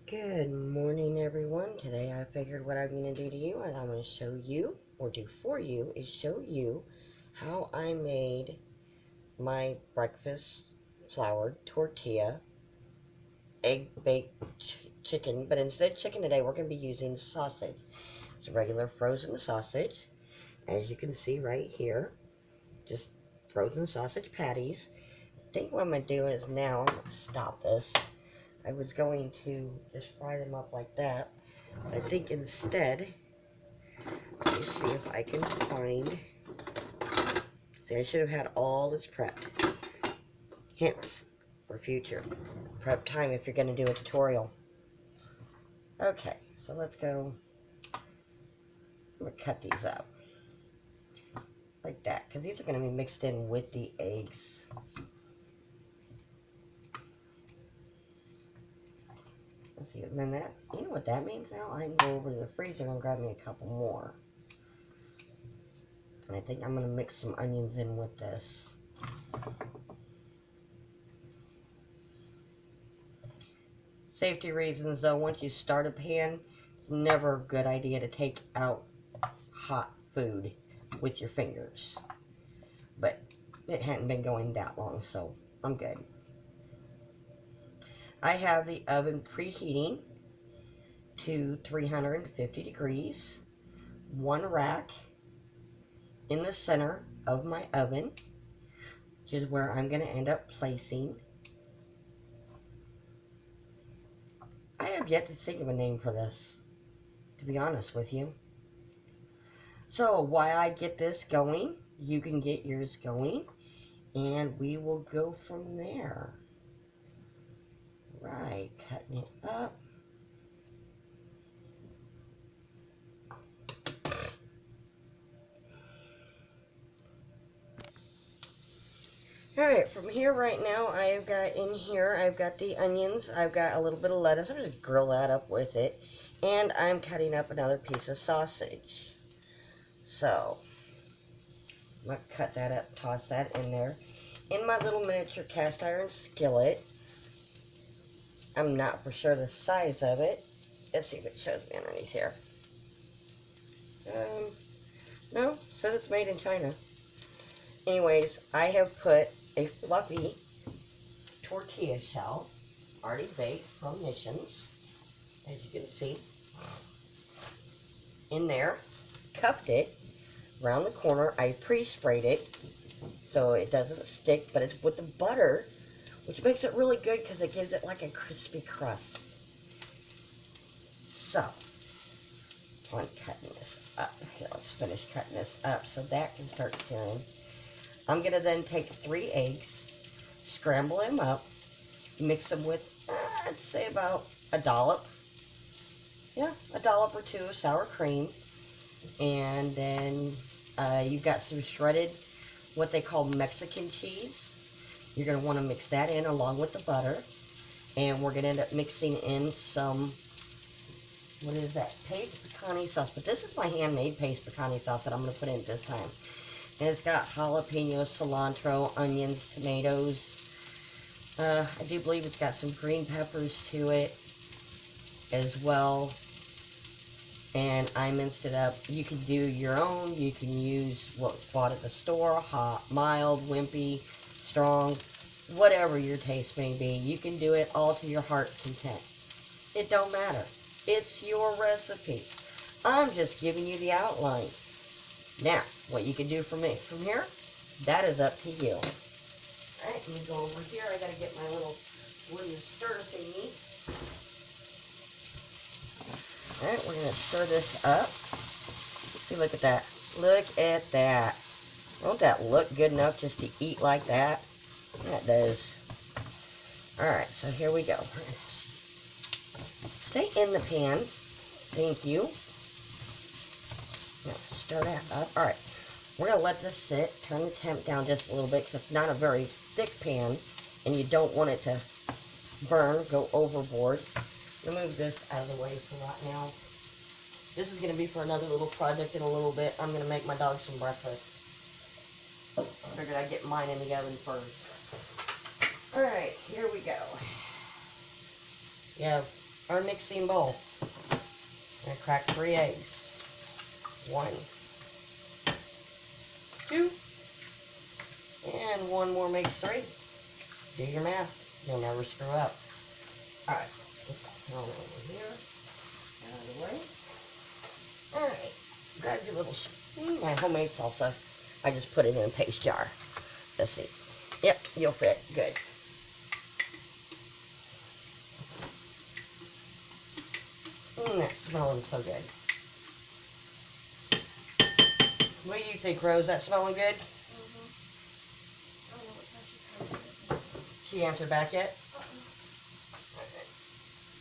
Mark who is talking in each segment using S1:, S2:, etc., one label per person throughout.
S1: Good morning, everyone. Today I figured what I'm going to do to you is I'm going to show you, or do for you, is show you how I made my breakfast floured tortilla egg baked chicken. But instead of chicken today, we're going to be using sausage. It's regular frozen sausage, as you can see right here. Just frozen sausage patties. I think what I'm going to do is now, I'm going to stop this. I was going to just fry them up like that. I think instead, let me see if I can find, see, I should have had all this prepped. Hints for future prep time if you're going to do a tutorial. Okay, so let's go, I'm going to cut these up like that, because these are going to be mixed in with the eggs. Let's see, and then that, you know what that means now? I can go over to the freezer and grab me a couple more. And I think I'm going to mix some onions in with this. Safety reasons though, once you start a pan, it's never a good idea to take out hot food with your fingers. But it hadn't been going that long, so I'm good. I have the oven preheating to 350 degrees. One rack in the center of my oven, which is where I'm going to end up placing. I have yet to think of a name for this, to be honest with you. So while I get this going, you can get yours going, and we will go from there. Right, cutting it up. Alright, from here right now, I've got in here, I've got the onions, I've got a little bit of lettuce, I'm going to grill that up with it, and I'm cutting up another piece of sausage. So, I'm going to cut that up, toss that in there. In my little miniature cast iron skillet, I'm not for sure the size of it. Let's see if it shows me underneath here. No, it says it's made in China. Anyways, I have put a fluffy tortilla shell, already baked from Missions, as you can see, in there. Cupped it around the corner. I pre-sprayed it so it doesn't stick, but it's with the butter, which makes it really good because it gives it like a crispy crust. So, I'm cutting this up. Here, let's finish cutting this up so that can start curing. I'm going to then take 3 eggs, scramble them up, mix them with, I'd say about a dollop. Yeah, a dollop or 2 of sour cream. And then you've got some shredded, what they call Mexican cheese. You're going to want to mix that in along with the butter. And we're going to end up mixing in some, what is that, paste picante sauce. But this is my handmade paste picante sauce that I'm going to put in this time. And it's got jalapenos, cilantro, onions, tomatoes. I do believe it's got some green peppers to it as well. And I minced it up. You can do your own. You can use what's bought at the store. Hot, mild, wimpy, strong, whatever your taste may be. You can do it all to your heart's content. It don't matter. It's your recipe. I'm just giving you the outline. Now, what you can do for me from here, that is up to you. Alright, let me go over here. I gotta get my little wooden stir thingy. Alright, we're gonna stir this up. See, look at that. Look at that. Won't that look good enough just to eat like that? That does. Alright, so here we go. Stay in the pan. Thank you. Now, stir that up. Alright, we're going to let this sit. Turn the temp down just a little bit because it's not a very thick pan and you don't want it to burn, go overboard. Remove this out of the way for right now. This is going to be for another little project in a little bit. I'm going to make my dog some breakfast. I figured I'd get mine in the oven first. Alright, here we go. You have our mixing bowl. I'm going to crack 3 eggs. 1, 2, and 1 more makes 3. Do your math. You'll never screw up. Alright, let's put that over here. Out of the way. Alright, grab your little spoon. My homemade salsa. I just put it in a paste jar. Let's see. Yep, you'll fit. Good. That's smelling so good. What do you think, Rose? That smelling good?
S2: Mm-hmm. I don't know what time she.
S1: She answered back yet?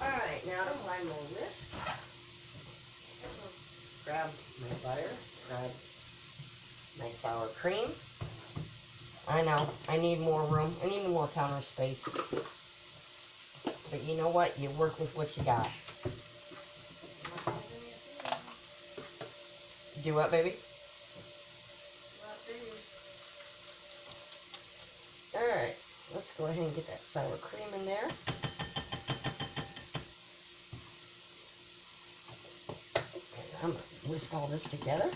S1: Alright, now to my this. Grab my butter. Grab my sour cream. I know, I need more room. I need more counter space. But you know what? You work with what you got. Do what, baby? Alright, let's go ahead and get that sour cream in there. And I'm going to whisk all this together.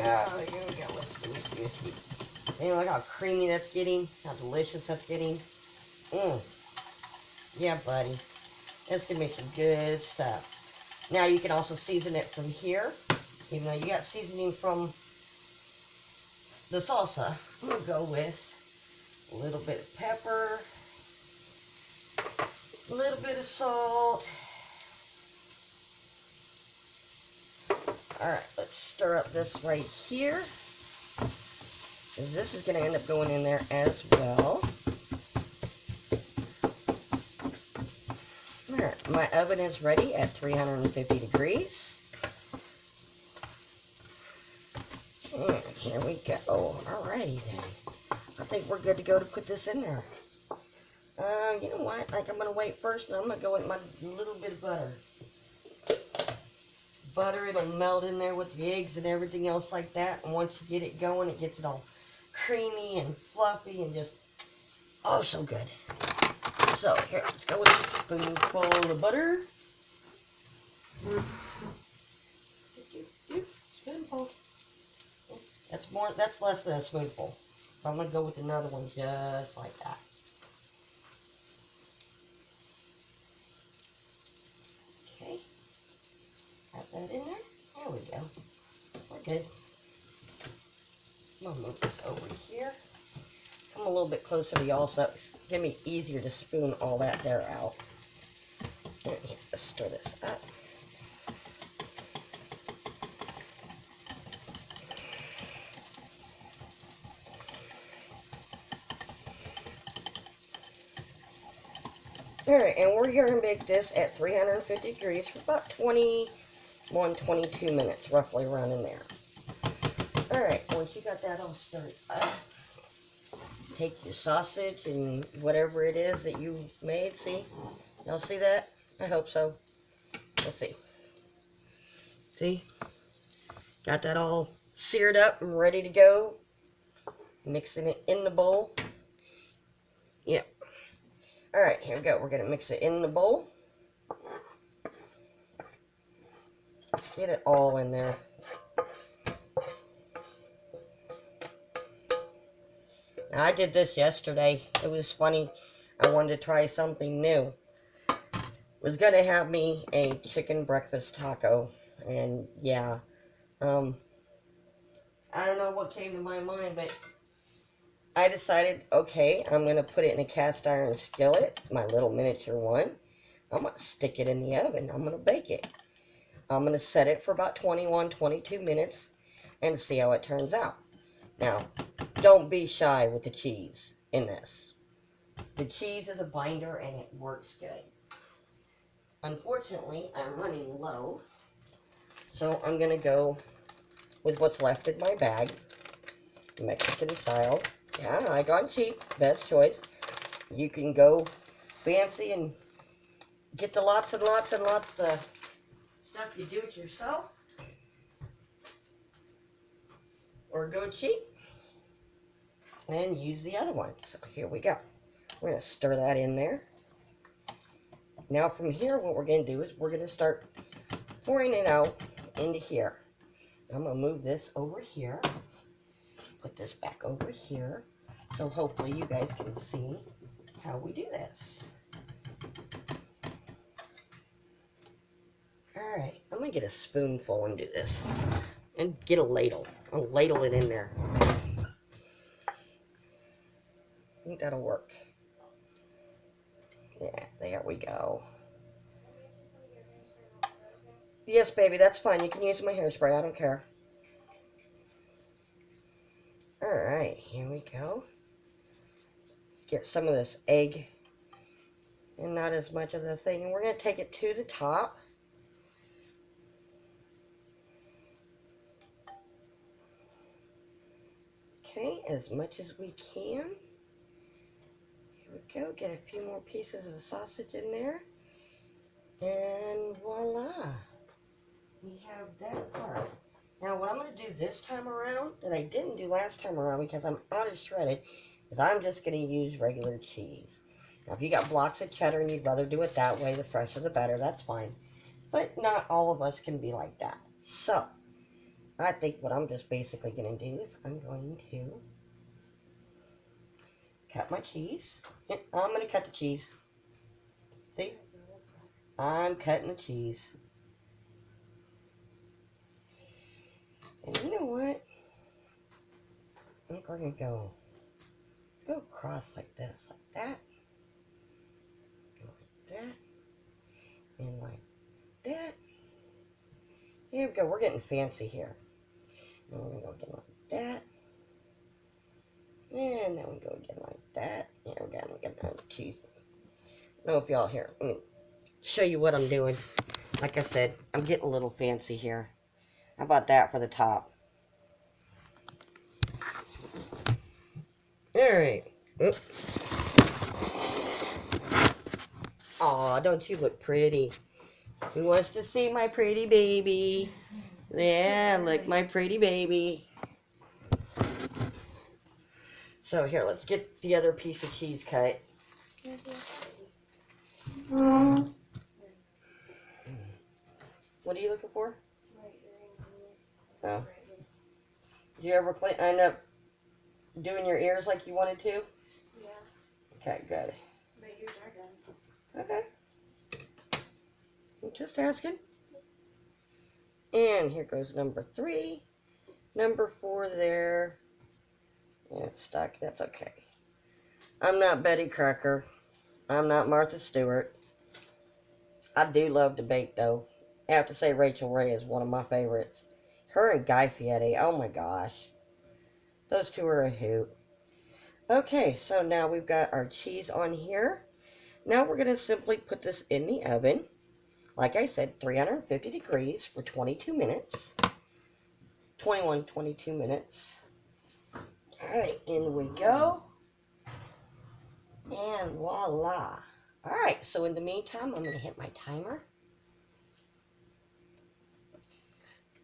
S1: Oh, here we go. Whiskey. And look how creamy that's getting. How delicious that's getting. Yeah, buddy. That's going to make some good stuff. Now, you can also season it from here. Even though you got seasoning from the salsa, I'm going to go with a little bit of pepper, a little bit of salt. Alright, let's stir up this right here. This is going to end up going in there as well. Alright, my oven is ready at 350 degrees. And here we go. Alrighty then. I think we're good to go to put this in there. You know what? I'm going to wait first, and I'm going to go with my little bit of butter. Butter, it'll melt in there with the eggs and everything else like that. And once you get it going, it gets it all creamy and fluffy and just, oh, so good. So, here, let's go with a spoonful of butter. Spoonful. That's less than a spoonful. So I'm going to go with another one just like that. Okay. Got that in there. There we go. We're good. I'm going to move this over here. Come a little bit closer to y'all so it's going to be easier to spoon all that there out. And here, let's stir this up. Alright, and we're going to bake this at 350 degrees for about 21, 22 minutes, roughly around in there. Alright, once you got that all stirred up, take your sausage and whatever it is that you made, see? Y'all see that? I hope so. Let's see. See? Got that all seared up and ready to go. Mixing it in the bowl. Yep. Alright, here we go. We're going to mix it in the bowl. Get it all in there. Now, I did this yesterday. It was funny. I wanted to try something new. Was going to have me a chicken breakfast taco. And, yeah. I don't know what came to my mind, but I decided, okay, I'm going to put it in a cast iron skillet, my little miniature one. I'm going to stick it in the oven. I'm going to bake it. I'm going to set it for about 21, 22 minutes and see how it turns out. Now, don't be shy with the cheese in this. The cheese is a binder and it works good. Unfortunately, I'm running low, so I'm going to go with what's left in my bag, Mexican style. Yeah, I got cheap, best choice. You can go fancy and get the lots and lots and lots of stuff you do it yourself, or go cheap and use the other one. So here we go. We're going to stir that in there. Now from here, what we're going to do is we're going to start pouring it out into here. I'm going to move this over here, put this back over here, so hopefully you guys can see how we do this. Alright, I'm going to get a spoonful and do this. And get a ladle. I'll ladle it in there. I think that'll work. Yeah, there we go. Yes, baby, that's fine. You can use my hairspray. I don't care. Alright, here we go. Get some of this egg and not as much of the thing. And we're going to take it to the top. Okay, as much as we can. Here we go. Get a few more pieces of the sausage in there. And voila. We have that part. Now what I'm going to do this time around, that I didn't do last time around because I'm out of shredded, is I'm just going to use regular cheese. Now if you got blocks of cheddar and you'd rather do it that way, the fresher the better, that's fine. But not all of us can be like that. So, I think what I'm just basically going to do is I'm going to cut my cheese. I'm going to cut the cheese. See? I'm cutting the cheese. And you know what? I think we're going to go, let's go across like this, like that. Like that. And like that. Here we go. We're getting fancy here. And we're going to go again like that. And then we go again like that. And again, we get the cheese. I don't know if y'all hear. Let me show you what I'm doing. Like I said, I'm getting a little fancy here. How about that for the top? Alright. Aw, don't you look pretty? Who wants to see my pretty baby? Yeah, look, my pretty baby. So here, let's get the other piece of cheese cut. What are you looking for? Oh. Did you ever end up doing your ears like you wanted to?
S2: Yeah.
S1: Okay, good.
S2: My ears are done.
S1: Okay. I'm just asking. And here goes number 3. Number 4 there. And it's stuck. That's okay. I'm not Betty Crocker. I'm not Martha Stewart. I do love to bake, though. I have to say Rachel Ray is one of my favorites. Her and Guy Fieri. Oh, my gosh. Those two are a hoot. Okay, so now we've got our cheese on here. Now we're going to simply put this in the oven. Like I said, 350 degrees for 22 minutes. 22 minutes. Alright, in we go. And voila. Alright, so in the meantime, I'm going to hit my timer.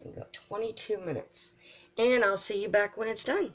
S1: And go 22 minutes. And I'll see you back when it's done.